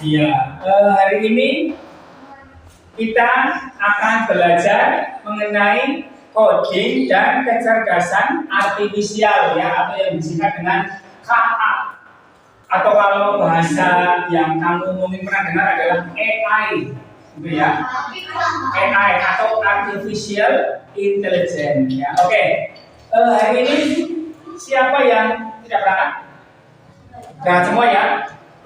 Iya, hari ini kita akan belajar mengenai coding dan kecerdasan artifisial ya, atau yang disingkat dengan KA. Atau kalau bahasa yang kamu mungkin pernah dengar adalah AI, gitu ya. AI atau artificial intelligence ya. Oke. Hari ini siapa yang tidak berangkat? Berangkat semua ya.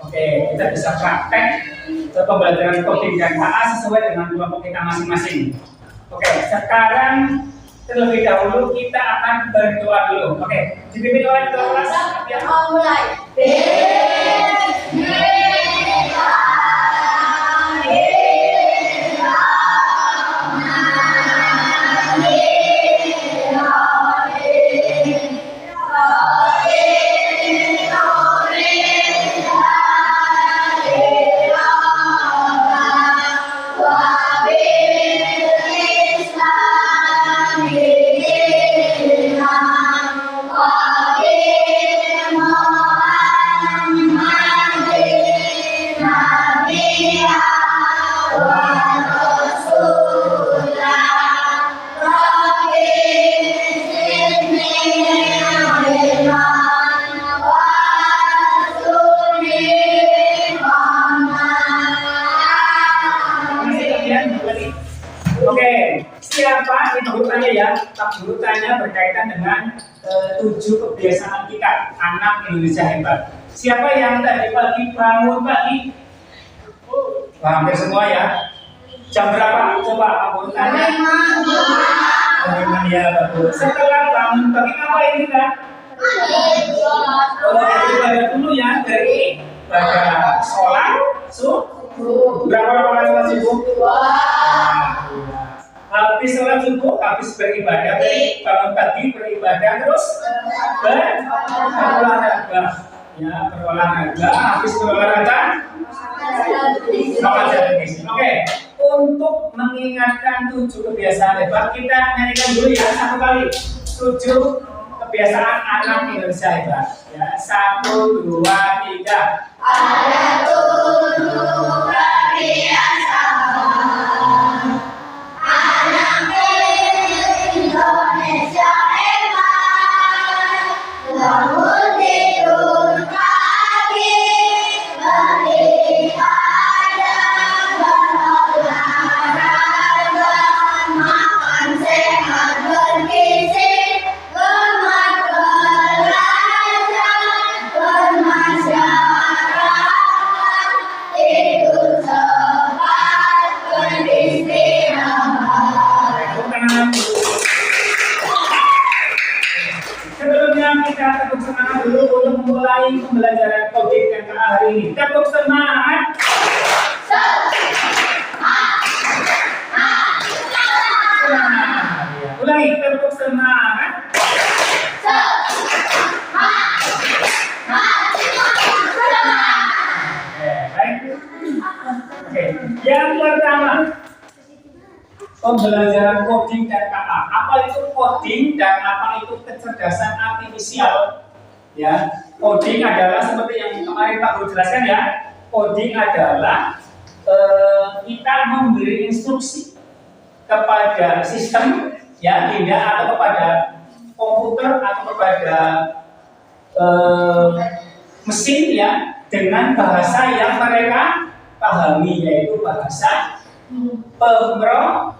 Oke, kita bisa praktek pembelajaran coding dan KA sesuai dengan kelompok kita masing-masing. Oke, sekarang terlebih dahulu kita akan berdoa dulu. Oke, dipimpin oleh ketua kelas. Mulai. Siapa ini urutannya ya? Urutannya berkaitan dengan 7 kebiasaan kita anak Indonesia hebat. Siapa yang tadi pagi bangun pagi? Hampir semua ya. Jam berapa? Coba urutannya. Ya bagus. Setelah bangun pagi ngapain kita? Dari ibadah dulu ya, dari ibadah sholat subuh. Berapa kali sholat subuh? Habis sholat subuh, habis beribadah, bangun pagi beribadah, terus berolahraga. Ya, berolahraga, habis berolahraga, makan gratis. Oke, untuk mengingatkan 7 kebiasaan hebat, kita nyanyikan dulu ya satu kali. 7 kebiasaan anak Indonesia hebat. Ya, 1, 2, 3. Ada 7 kebiasaan. Indonesia hebat, bangun tidur pagi, beribadah, berolahraga, makan sehat bergizi, gemar belajar, bermasyarakat, tidur cepat, beristirahat. Sebelumnya kita tepuk semangat dulu untuk memulai pembelajaran coding dan KA hari ini. Tepuk semangat. Ulangi, tepuk semangat. Baik. Oke, yang pertama, pembelajaran coding dan KA. Apa itu coding dan apa itu kecerdasan artifisial? Ya, coding adalah seperti yang kemarin Pak Guru jelaskan ya. Coding adalah kita memberi instruksi kepada sistem ya, tidak atau kepada komputer atau kepada mesin ya, dengan bahasa yang mereka pahami, yaitu bahasa pemrograman.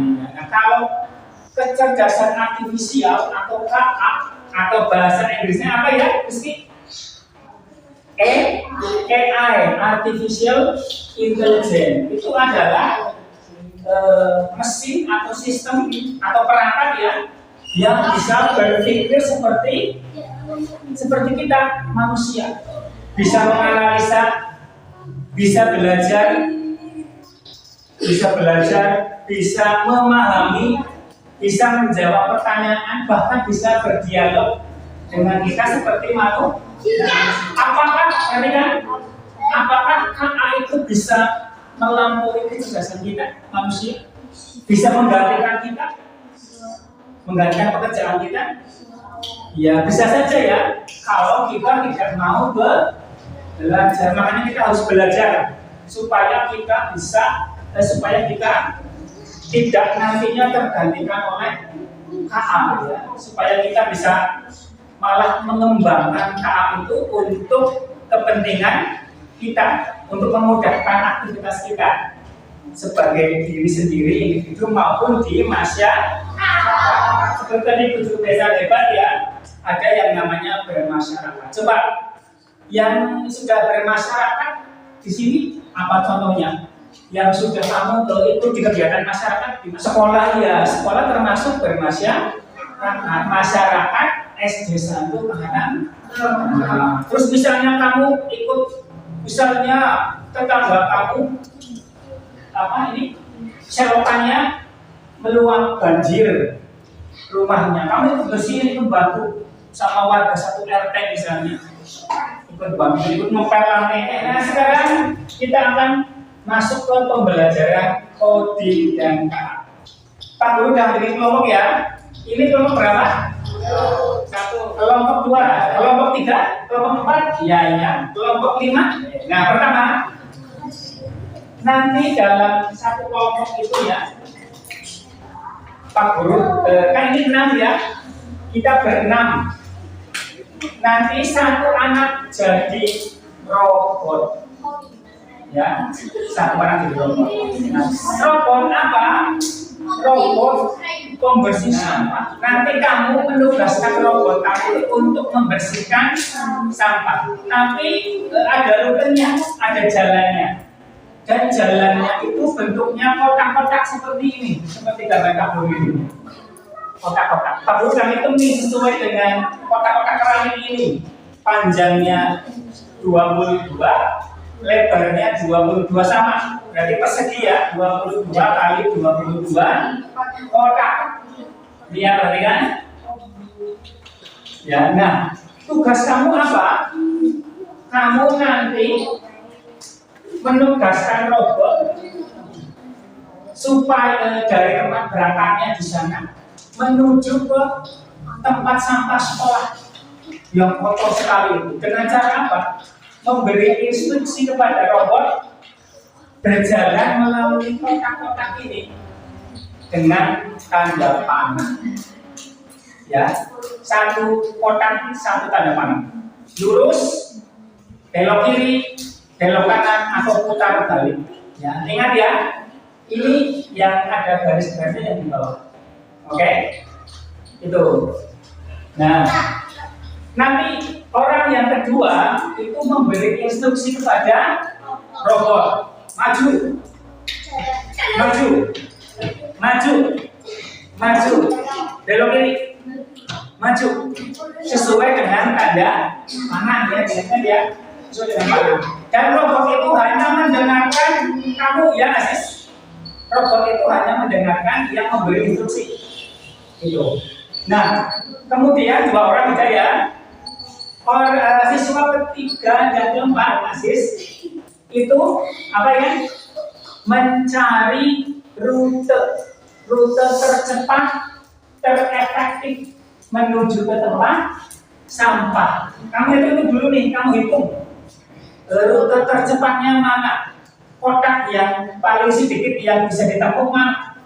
Nah, kalau kecerdasan artifisial atau KA atau bahasa Inggrisnya apa ya? Mesti AI, artificial intelligence. Itu adalah mesin atau sistem atau perangkat ya, yang bisa berpikir seperti kita manusia, bisa menganalisa, bisa belajar, bisa memahami, bisa menjawab pertanyaan, bahkan bisa berdialog dengan kita seperti manusia. Apakah KA itu bisa melampaui kecerdasan kita manusia? Bisa menggantikan kita? Menggantikan pekerjaan kita? Ya bisa saja ya, kalau kita tidak mau Belajar, makanya kita harus belajar supaya kita supaya kita tidak nantinya tergantikan oleh KA ya, supaya kita bisa malah mengembangkan KA itu untuk kepentingan kita, untuk memudahkan aktivitas kita sebagai diri sendiri, individu maupun di masyarakat. Seperti tadi guru desa hebat ya, ada yang namanya bermasyarakat. Coba yang sudah bermasyarakat di sini apa contohnya? Yang sudah kamu itu di kegiatan masyarakat di sekolah ya, sekolah termasuk bermasyarakat, masyarakat SD 1 kanan. Terus misalnya kamu ikut, misalnya tetangga kamu selokannya meluap banjir rumahnya, kamu ikut bersihin, ikut bantu sama warga satu RT misalnya, ikut bantu, ikut ngepel lantai. Nah sekarang kita akan masuk ke pembelajaran coding dan KA. Pak Guru udah beri kelompok ya. Ini kelompok berapa? 1. Kelompok 2, kelompok 3, kelompok 4, ya. Kelompok 5. Nah pertama, nanti dalam satu kelompok itu ya, Pak Guru, kan ini 6 ya, kita berenam. Nanti satu anak jadi robot. Ya, satu orang jadi robot. Nah, robot apa? Robot pembersih sampah. Nanti kamu menugaskan robot kamu untuk membersihkan sampah. Tapi ada rutenya, ada jalannya. Dan jalannya itu bentuknya kotak-kotak seperti ini, seperti gambar kabur ini. Kotak-kotak. Kabur kami temui sesuai dengan kotak-kotak keramik ini. Panjangnya 22, lebarnya 22 sama. Berarti persegi ya, 22 kali 22 kotak. Lihat berarti kan? Ya, nah, tugas kamu apa? Kamu nanti menugaskan robot supaya dari tempat berangkatnya di sana menuju ke tempat sampah sekolah yang kotor sekali itu. Dengan cara apa? Memberi instruksi kepada robot berjalan melalui kotak-kotak ini dengan tanda panah. Ya, satu kotak, satu tanda panah. Lurus, belok kiri, belok kanan, atau putar balik. Ya, ingat ya, ini yang ada garis-garisnya yang di bawah. Oke, itu. Nah, nanti orang yang kedua itu memberi instruksi kepada robot, maju, maju, maju, maju, belok kiri, maju, sesuai dengan tanda panah ya, ya, sesuai dengan panah. Dan robot itu hanya mendengarkan kamu ya, Aziz. Robot itu hanya mendengarkan yang memberi instruksi. Itu. Nah, kemudian dua orang aja ya. Siswa ketiga dan keempat, Aziz, itu apa ya? Mencari rute tercepat, terefektif menuju ke tempat sampah. Kamu hitung dulu nih, kamu hitung rute tercepatnya mana? Kotak yang paling sedikit yang bisa ditempuh mana?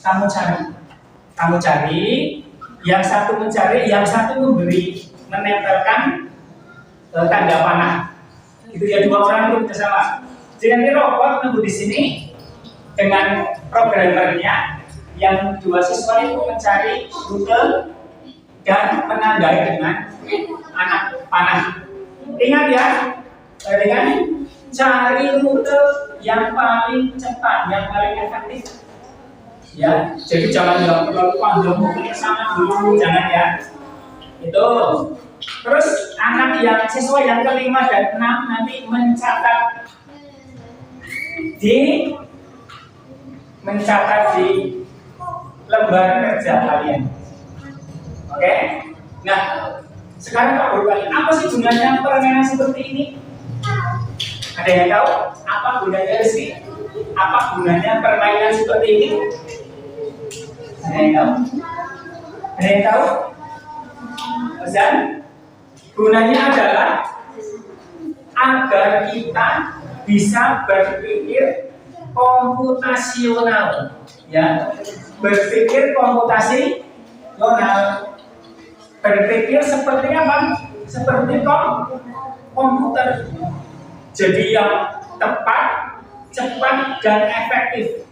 Kamu cari, yang satu mencari, yang satu memberi, menempelkan tanda panah. Itu ya, dua orang itu bersama. Jadi nanti robot nunggu di sini dengan programmernya, yang dua siswa itu mencari rute dan menandai dengan anak panah. Ingat ya, dengan cari rute yang paling cepat, yang paling efektif. Ya, jadi jangan yang terlalu panjang mungkin sama dulu, jangan ya. Itu. Terus anak yang siswa yang kelima dan enam nanti mencatat di lembar kerja kalian. Oke? Nah, sekarang Pak Guru kalian, apa sih gunanya permainan seperti ini? Ada yang tahu? Apa gunanya sih? Apa gunanya permainan seperti ini? Ada yang tahu? Ada yang tahu? Pesan? Gunanya adalah agar kita bisa berpikir komputasional, ya, berpikir komputasional, berpikir seperti apa? Seperti komputer. Jadi yang tepat, cepat, dan efektif.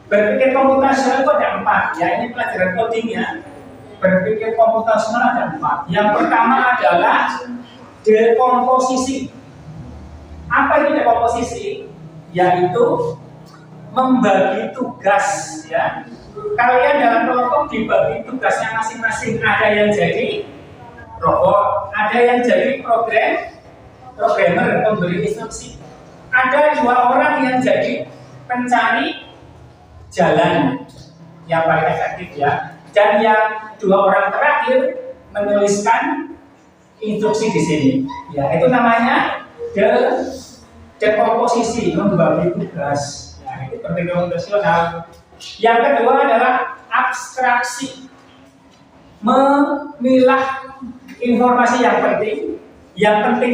Berpikir komputasional itu ada 4, ya, ini pelajaran codingnya. Berpikir komputasional ada 4. Yang pertama adalah dekomposisi. Apa itu dekomposisi? Yaitu membagi tugas, ya. Kalian dalam kelompok dibagi tugasnya masing-masing. Ada yang jadi robot, ada yang jadi programmer, pemberi instruksi. Ada 2 orang yang jadi pencari jalan yang paling efektif, ya. Dan yang 2 orang terakhir menuliskan instruksi di sini, ya. Itu namanya dekomposisi, membagi tugas. Ya, itu penting komputasional. Yang kedua adalah abstraksi, memilah informasi yang penting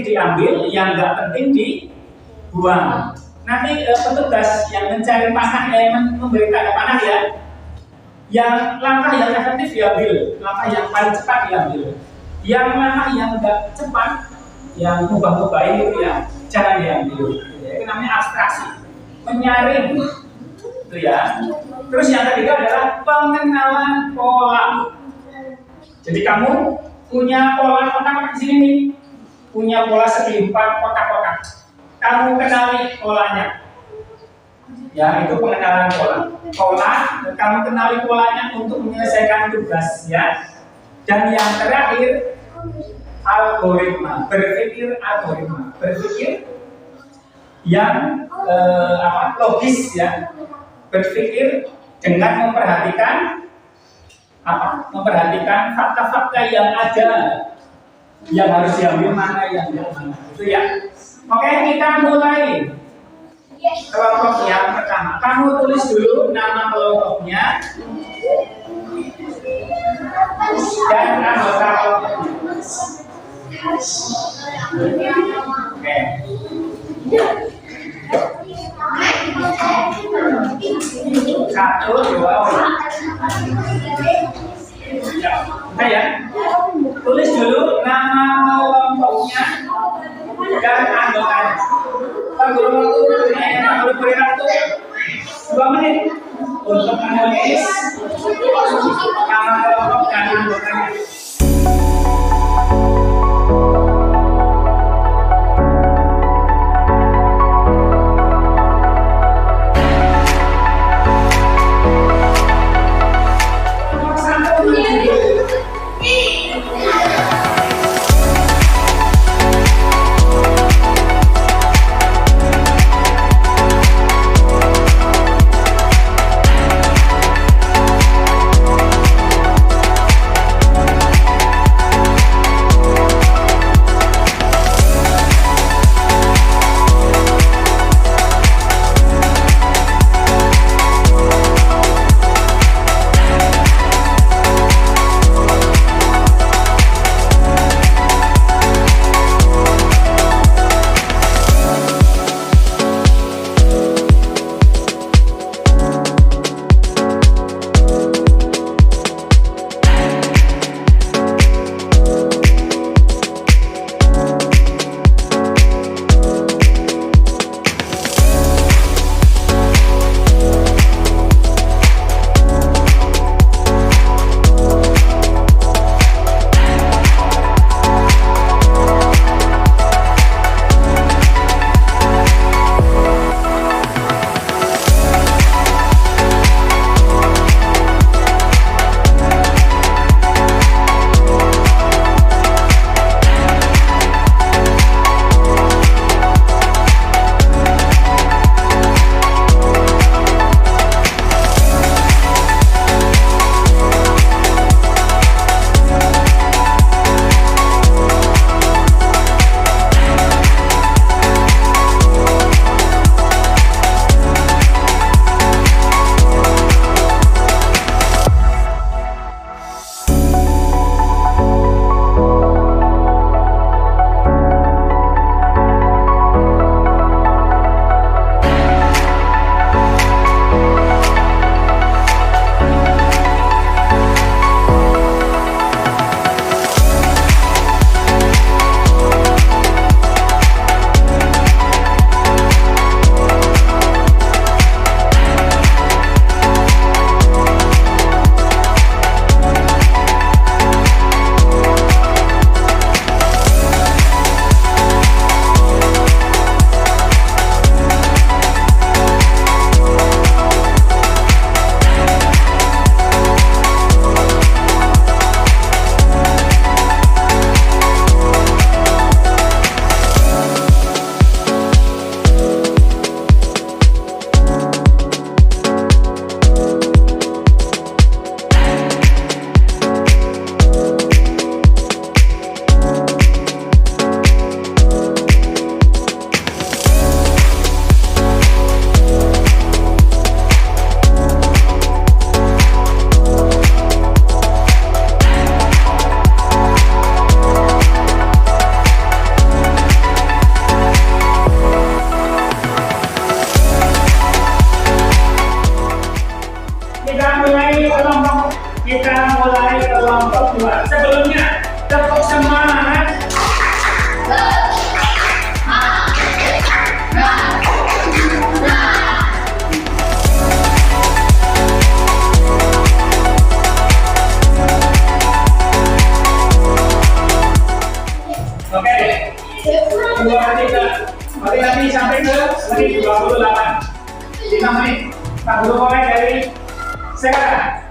diambil, yang nggak penting dibuang. Nanti petugas yang mencari panah, yang memberi tanda panah, ya, yang langkah yang efektif diambil, langkah yang paling cepat diambil. Yang langkah yang nggak cepat, yang mubah-mubah itu, ya, jangan diambil. Ya, itu namanya abstraksi, menyaring, itu, ya. Terus yang ketiga adalah pengenalan pola. Jadi kamu punya pola kotak-kotak di sini nih, punya pola segi 4 kotak-kotak. Kamu kenali polanya, ya, itu pengenalan pola. Kamu kenali polanya untuk menyelesaikan tugas, ya. Dan yang terakhir algoritma, berpikir yang logis, ya, berpikir dengan memperhatikan fakta-fakta yang ada, yang harus diambil mana, yang tidak mana, itu, ya. Oke, kita mulai kelompok yang pertama. Kamu tulis dulu nama kelompoknya dan anggota kelompoknya. Oke. Satu, dua, ya. Tulis dulu nama kelompoknya dan anggotanya. Pak Guru beri waktu 2 menit untuk menulis nama kelompok dan anggotanya. Oke, nanti sampai ke menit 28. 5 menit. Pak Guru mulai dari sekarang.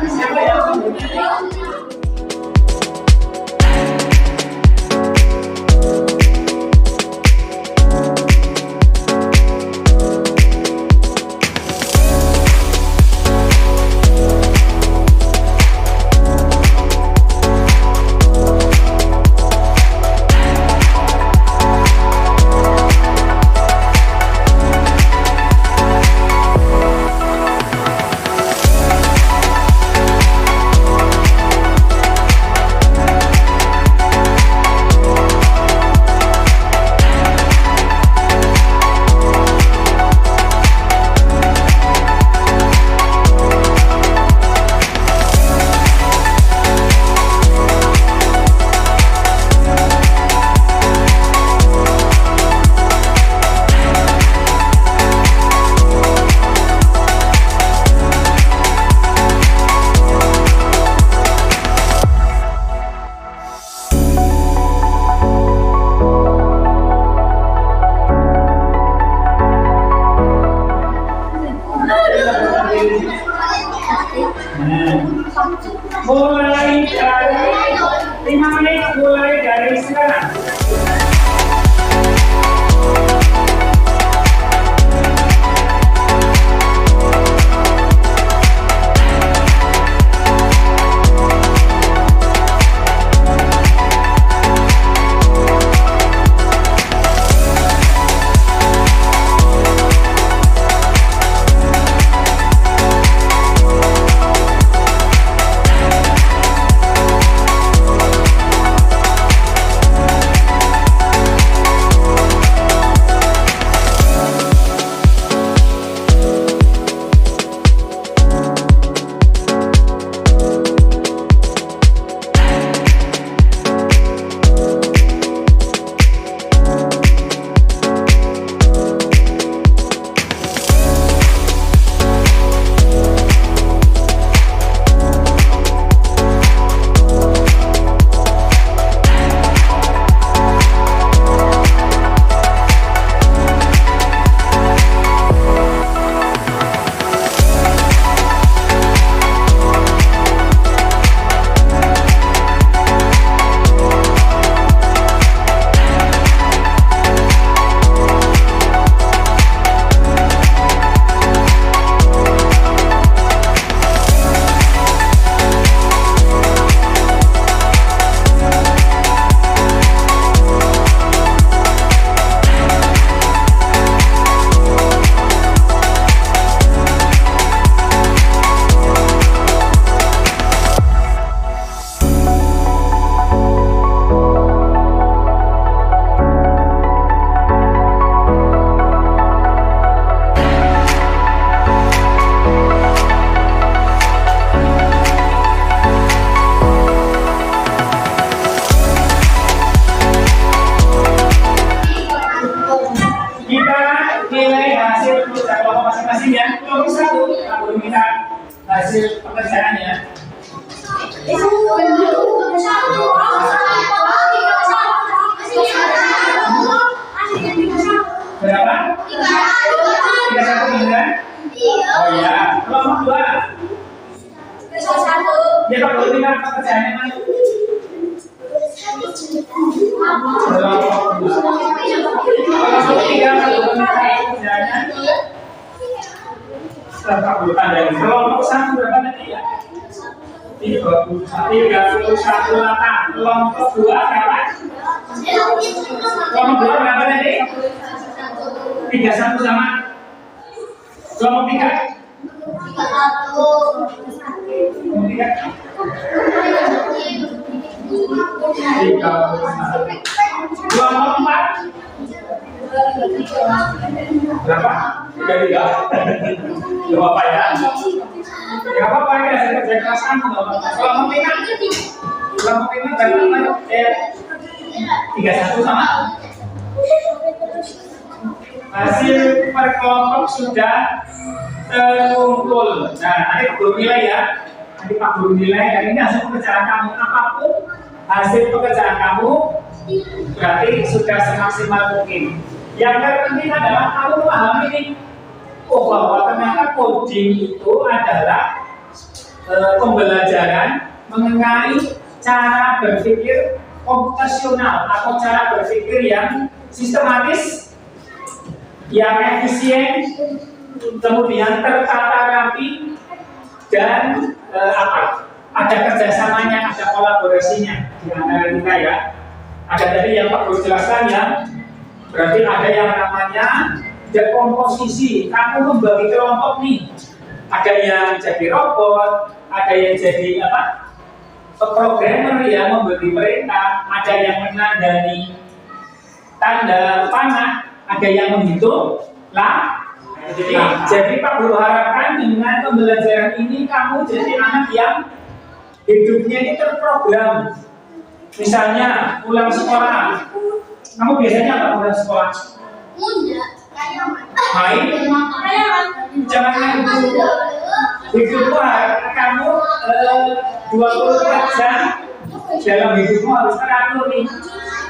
Siapa yang mulai dari 5 menit mulai dari sekarang. masing-masing ya. Nomor 1, aku minta hasil pekerjaannya. Berapa? 31 bulan? Oh ya. Kelompok 2. Ya Pak Guru minta pekerjaannya mana? Kelompok 3 pekerjaannya. Setelah Pak Guru tandai. Kelompok 1 berapa nanti ya? 31 langkah. Kelompok 2 berapa? Kelompok 2 berapa tadi? 31 sama. Kelompok 3? Kelompok 3? 31. Kelompok 4? Berapa? 33. Gak apa-apa ya. Gak apa-apa ya, saya kerja kelas kamu gak apa-apa. Kelompok 5? Kelompok 5 berapa? 31 sama. Hasil per kelompok sudah terkumpul. Nah, nanti Pak Guru nilai ya. Nanti Pak Guru nilai, dan ini hasil pekerjaan kamu. Apapun hasil pekerjaan kamu, berarti sudah semaksimal mungkin. Yang terpenting adalah kamu paham ini. Oh, bahwa ternyata coding itu adalah pembelajaran mengenai cara berpikir komputasional atau cara berpikir yang sistematis, yang efisien, kemudian tertata rapi, dan ada kerjasamanya, ada kolaborasinya di antara kita ya. Ada tadi yang Pak Guru jelaskan ya, berarti ada yang namanya dekomposisi. Kamu membagi kelompok nih, ada yang jadi robot, ada yang jadi programmer yang memberi perintah, ada yang menandani tanda panah, ada yang menghitung lah. Jadi Pak Guru harapkan dengan pembelajaran ini kamu jadi anak yang hidupnya ini terprogram. Misalnya pulang sekolah, kamu biasanya apa pulang sekolah? Main? Jangan main dulu. Hidupmu kamu 24 jam dalam hidupmu harus teratur nih,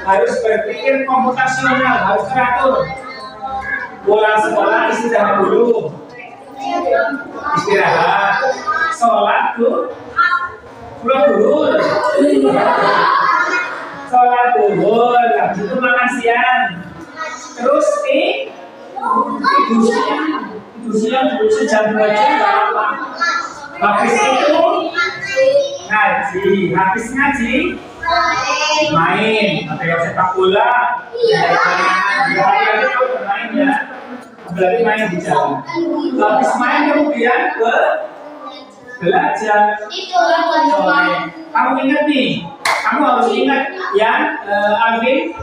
harus berpikir komputasional, harus teratur. Pulang sekolah istirahat dulu, istirahat, sholat tuh, pulang dulu, sholat dulu, habis itu makan siang, terus tidur siang dulu sejam 2 jam nggak apa. Habis itu ngaji, habis ngaji main, ada yang sepak bola, bermain ya, berarti main di jalan. Habis main kemudian belajar. Kamu ingat nih, kamu harus ingat ya, Alvin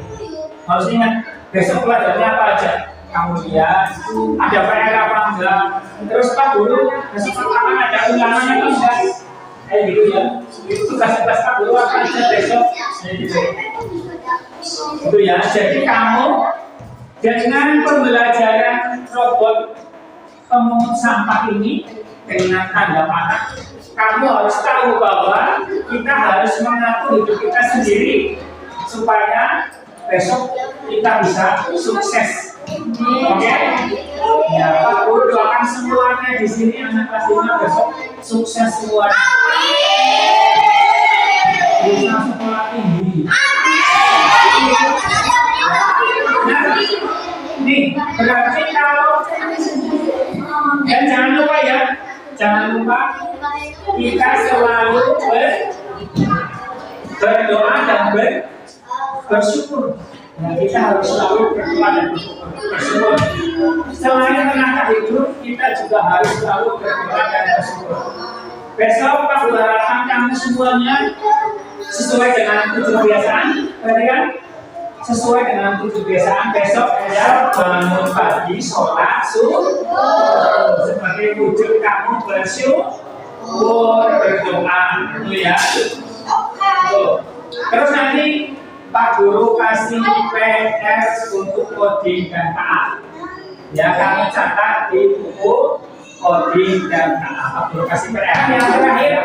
harus ingat besok pelajarannya apa aja. Kamu lihat ada PR apa enggak, terus Pak Guru besok kapan ada ulangannya atau enggak, kayak gitu ya. Itu tugas-tugas Pak Guru apa aja besok, itu ya. Jadi kamu dengan pembelajaran robot pemungut sampah ini dengan tanda panah, kamu harus tahu bahwa kita harus mengatur hidup kita sendiri supaya besok kita bisa sukses. Oke? Ya, Pak Guru doakan semuanya di sini anak kelas 5 besok sukses semua. Bisa sekolah tinggi. Nah, nih berarti kalau dan jangan lupa ya, jangan lupa kita selalu berdoa dan bersyukur. Nah, kita harus selalu berdoa dan bersyukur. Selain menata hidup, kita juga harus selalu berdoa dan bersyukur. Besok Pak Guru harapkan kamu semuanya sesuai dengan 7 kebiasaan, perhatikan, sesuai dengan 7 kebiasaan. Besok ya, bangun pagi, sholat subuh sebagai wujud kamu bersyukur, berdoa, itu ya. Terus nanti Pak Guru kasih PR untuk coding dan KA. Ya, kamu catat di buku coding dan KA. Pak Guru kasih PR. Yang terakhir,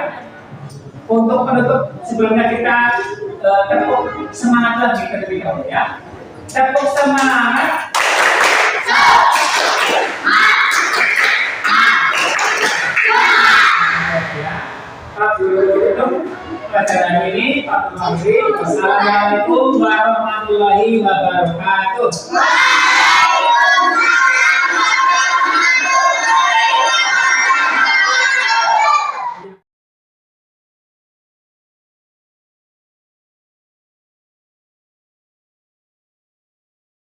untuk penutup sebelumnya kita tepuk semangat lagi terlebih dahulu ya. Tepuk semangat. Pak Guru tutup pelajaran ini. Pak Guru akhiri. Wassalamualaikum warahmatullahi wabarakatuh.